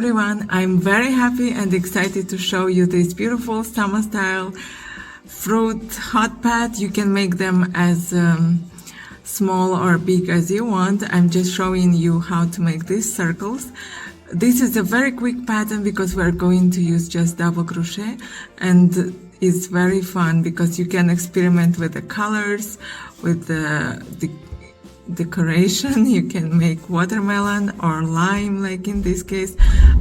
everyone, I'm very happy and excited to show you this beautiful summer style fruit hot pad. You can make them as small or big as you want. I'm just showing you how to make these circles. This is a very quick pattern because we're going to use just double crochet, and it's very fun because you can experiment with the colors, with the decoration. You can make watermelon or lime, like in this case.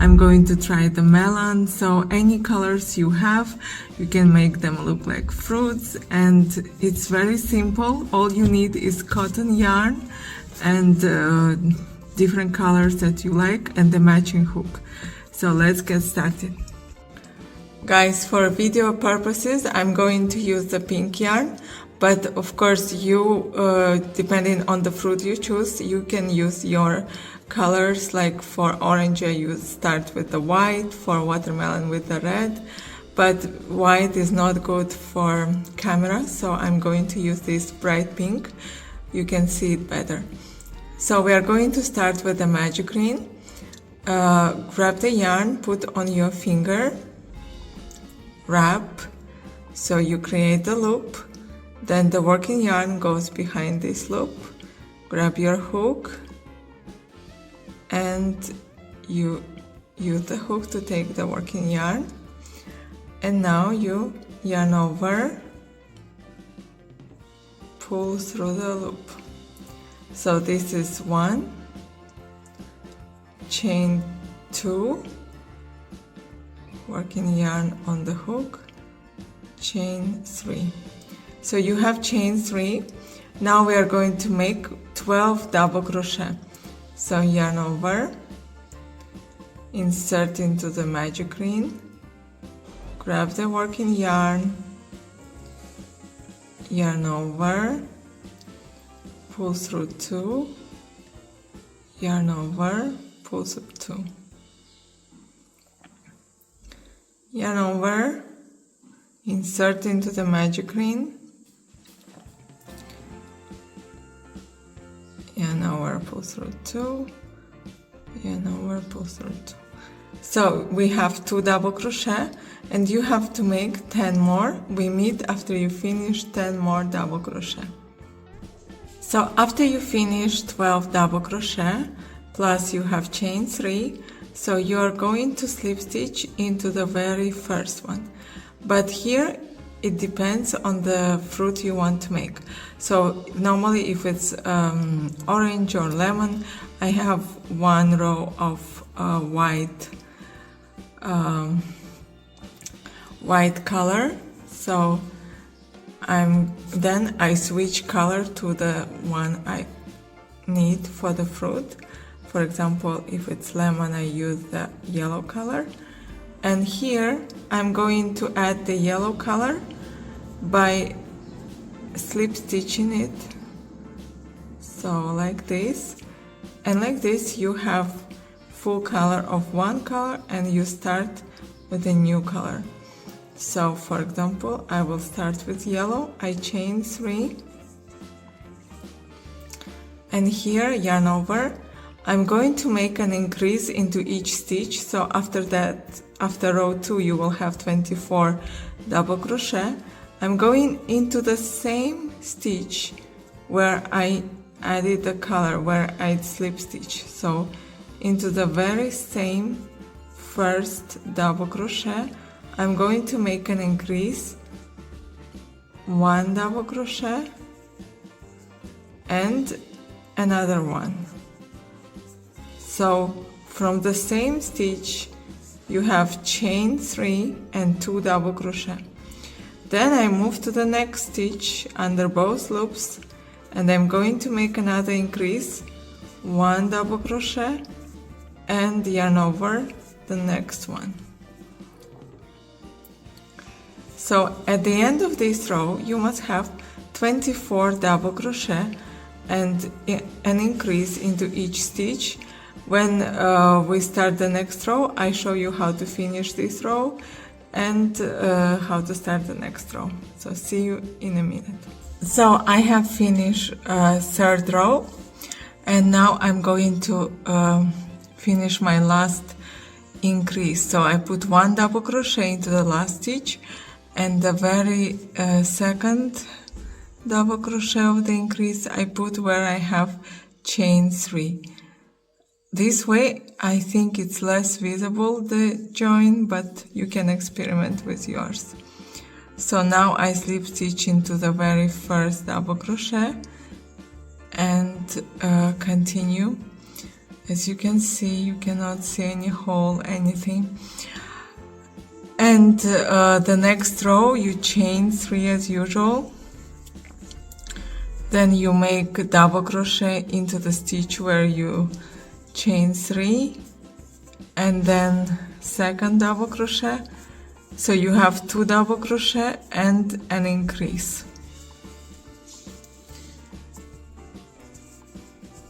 I'm going to try the melon. So any colors you have, you can make them look like fruits, and it's very simple. All you need is cotton yarn and different colors that you like and the matching hook. So let's get started. Guys, for video purposes, I'm going to use the pink yarn. But of course, you, depending on the fruit you choose, you can use your colors. Like for orange, I start with the white, for watermelon with the red. But white is not good for camera, so I'm going to use this bright pink. You can see it better. So we are going to start with the magic green. Grab the yarn, put on your finger, wrap, so you create the loop. Then the working yarn goes behind this loop. Grab your hook and you use the hook to take the working yarn. And now you yarn over, pull through the loop. So this is 1, chain 2, working yarn on the hook, chain 3. So you have chain 3. Now we are going to make 12 double crochet. So yarn over, insert into the magic green, grab the working yarn, yarn over, pull through 2, yarn over, pull through 2, yarn over, insert into the magic green, yarn over, pull through 2, yarn over, pull through 2. So we have 2 double crochet, and you have to make 10 more. We meet after you finish 10 more double crochet. So after you finish 12 double crochet, plus you have chain 3, so you're going to slip stitch into the very first one. But here it depends on the fruit you want to make. So normally if it's orange or lemon, I have 1 row of white color. So then I switch color to the one I need for the fruit. For example, if it's lemon, I use the yellow color. And here I'm going to add the yellow color by slip stitching it, so like this. And like this you have full color of one color, and you start with a new color. So for example, I will start with yellow. I chain 3, and here yarn over. I'm going to make an increase into each stitch. So after that, after row 2, you will have 24 double crochet. I'm going into the same stitch where I added the color, where I slip stitch. So into the very same first double crochet, I'm going to make an increase, 1 double crochet and another one. So from the same stitch you have chain 3 and 2 double crochet. Then I move to the next stitch under both loops, and I'm going to make another increase, 1 double crochet and yarn over the next one. So at the end of this row you must have 24 double crochet and an increase into each stitch. When we start the next row, I show you how to finish this row and how to start the next row. So see you in a minute. So I have finished third row, and now I'm going to finish my last increase. So I put one double crochet into the last stitch, and the very second double crochet of the increase I put where I have chain 3. This way I think it's less visible, the join, but you can experiment with yours. So now I slip stitch into the very first double crochet and continue. As you can see, you cannot see any hole, anything. And the next row you chain 3 as usual. Then you make a double crochet into the stitch where you chain 3, and then second double crochet. So you have 2 double crochet and an increase.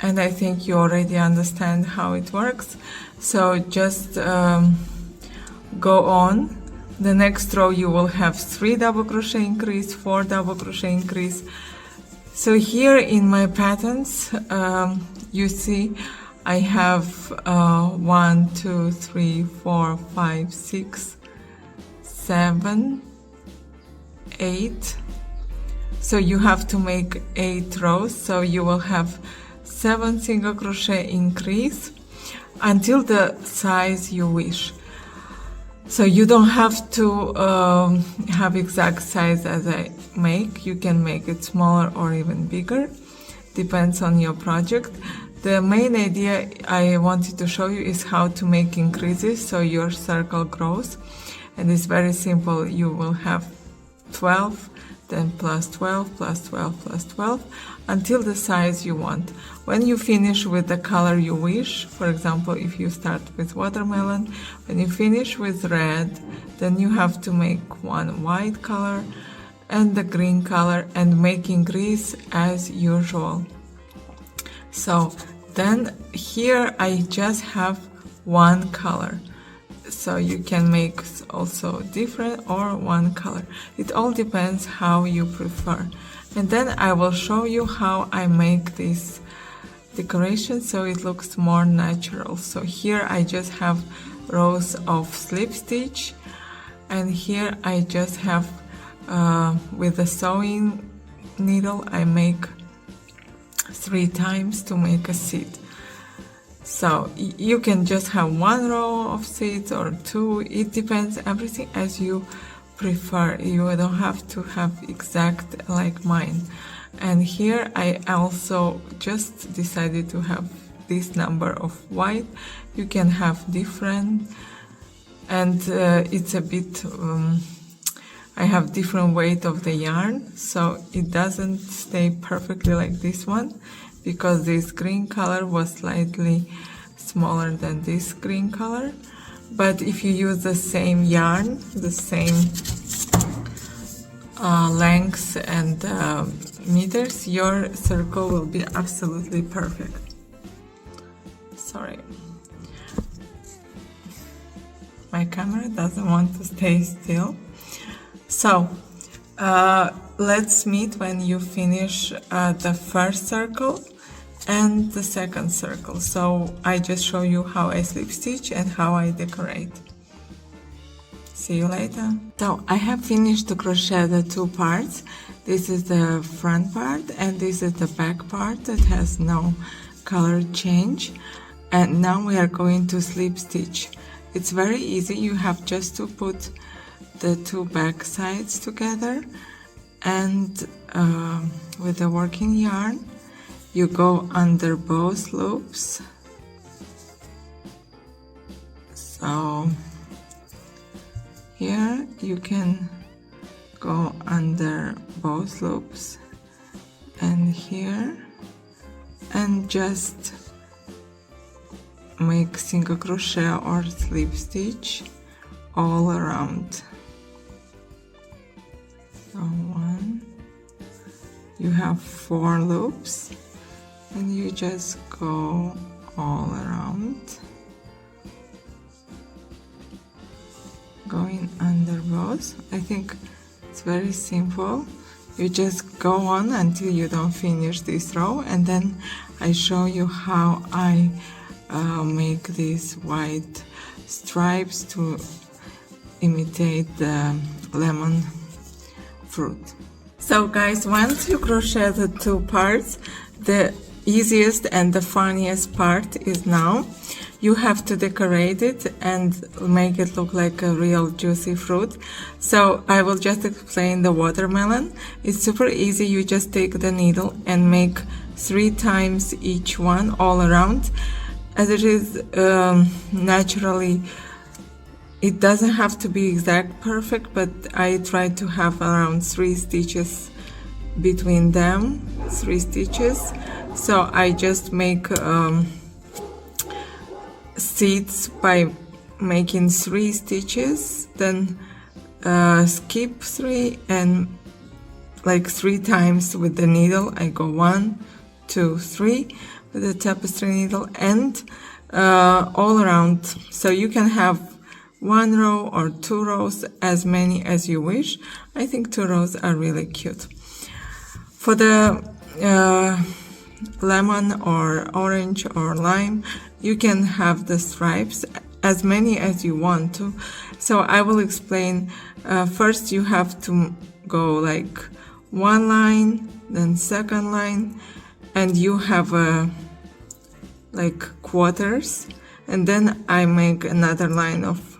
And I think you already understand how it works. So just go on. The next row you will have 3 double crochet increase, 4 double crochet increase. So here in my patterns, you see I have 1, 2, 3, 4, 5, 6, 7, 8. So you have to make 8 rows. So you will have 7 single crochet increase until the size you wish. So you don't have to have exact size as I make. You can make it smaller or even bigger, depends on your project. The main idea I wanted to show you is how to make increases so your circle grows, and it's very simple. You will have 12, then plus 12, plus 12, plus 12, until the size you want. When you finish with the color you wish, for example, if you start with watermelon, when you finish with red, then you have to make one white color and the green color and make increase as usual. So then here I just have one color. So you can make also different or one color. It all depends how you prefer. And then I will show you how I make this decoration so it looks more natural. So here I just have rows of slip stitch, and here I just have with the sewing needle I make 3 times to make a seed. So you can just have 1 row of seeds or 2, it depends, everything as you prefer. You don't have to have exact like mine. And here I also just decided to have this number of white. You can have different, and it's a bit I have different weight of the yarn, so it doesn't stay perfectly like this one, because this green color was slightly smaller than this green color. But if you use the same yarn, the same lengths and meters, your circle will be absolutely perfect. Sorry, my camera doesn't want to stay still. So let's meet when you finish the first circle and the second circle. So I just show you how I slip stitch and how I decorate. See you later. So I have finished to crochet the 2 parts. This is the front part and this is the back part that has no color change. And now we are going to slip stitch. It's very easy. You have just to put the 2 back sides together, and with the working yarn you go under both loops. So here you can go under both loops and here, and just make single crochet or slip stitch all around. So 1, you have 4 loops and you just go all around, going under both. I think it's very simple. You just go on until you don't finish this row, and then I show you how I make this white stripes to imitate the lemon fruit. So guys, once you crochet the two parts, the easiest and the funniest part is now you have to decorate it and make it look like a real juicy fruit. So I will just explain the watermelon. It's super easy. You just take the needle and make 3 times each one all around. As it is naturally, it doesn't have to be exact perfect, but I try to have around 3 stitches between them, 3 stitches. So I just make seeds by making 3 stitches, then skip 3 and like 3 times with the needle. I go 1, 2, 3 with the tapestry needle and all around. So you can have 1 row or 2 rows, as many as you wish. I think 2 rows are really cute. For the lemon or orange or lime, you can have the stripes as many as you want to. So I will explain. First you have to go like 1 line, then 2nd line, and you have like quarters, and then I make another line of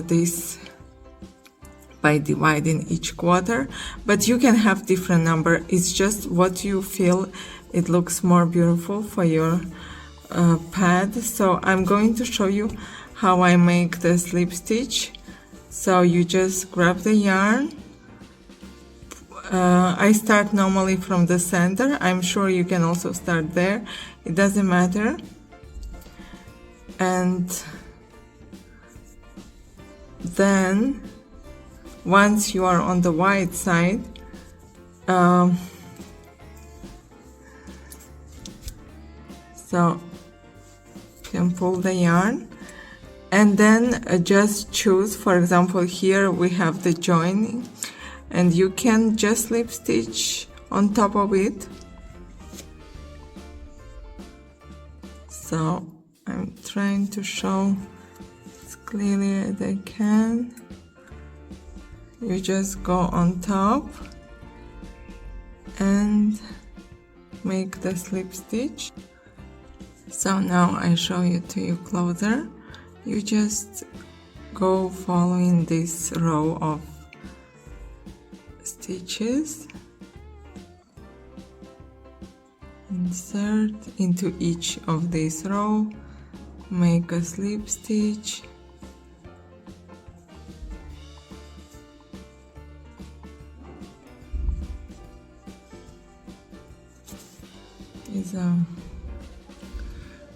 this by dividing each quarter, but you can have different number. It's just what you feel it looks more beautiful for your pad. So I'm going to show you how I make the slip stitch. So you just grab the yarn. I start normally from the center. I'm sure you can also start there, it doesn't matter. And then once you are on the white side, so you can pull the yarn and then just choose. For example, here we have the joining, and you can just slip stitch on top of it. So I'm trying to show as clearly as I can. You just go on top and make the slip stitch. So now I show you to you closer. You just go following this row of stitches, insert into each of these row, make a slip stitch, is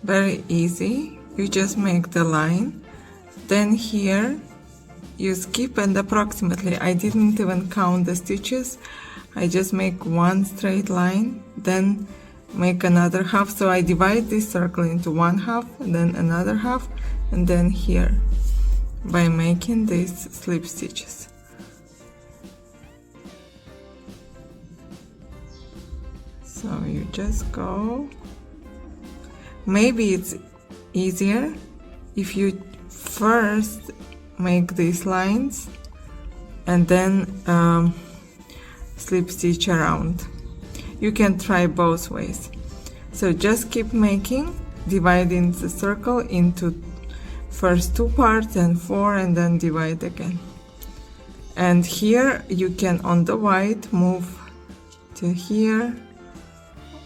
very easy. You just make the line, then here you skip, and approximately, I didn't even count the stitches, I just make 1 straight line, then make another half. So I divide this circle into 1 half and then another half, and then here by making these slip stitches. So you just go. Maybe it's easier if you first make these lines and then slip stitch around. You can try both ways. So just keep making, dividing the circle into first 2 parts and 4, and then divide again. And here you can, on the white, move to here,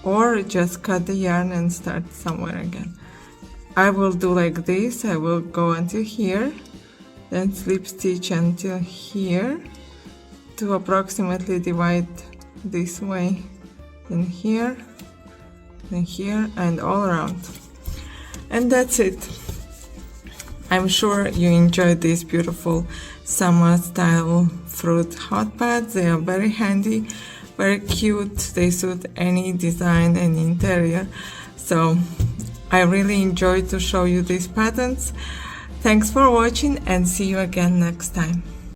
or just cut the yarn and start somewhere again. I will do like this. I will go until here, then slip stitch until here to approximately divide this way, then here, and all around. And that's it. I'm sure you enjoyed these beautiful summer style fruit hot pads. They are very handy, very cute. They suit any design and interior. So I really enjoyed to show you these patterns. Thanks for watching, and see you again next time.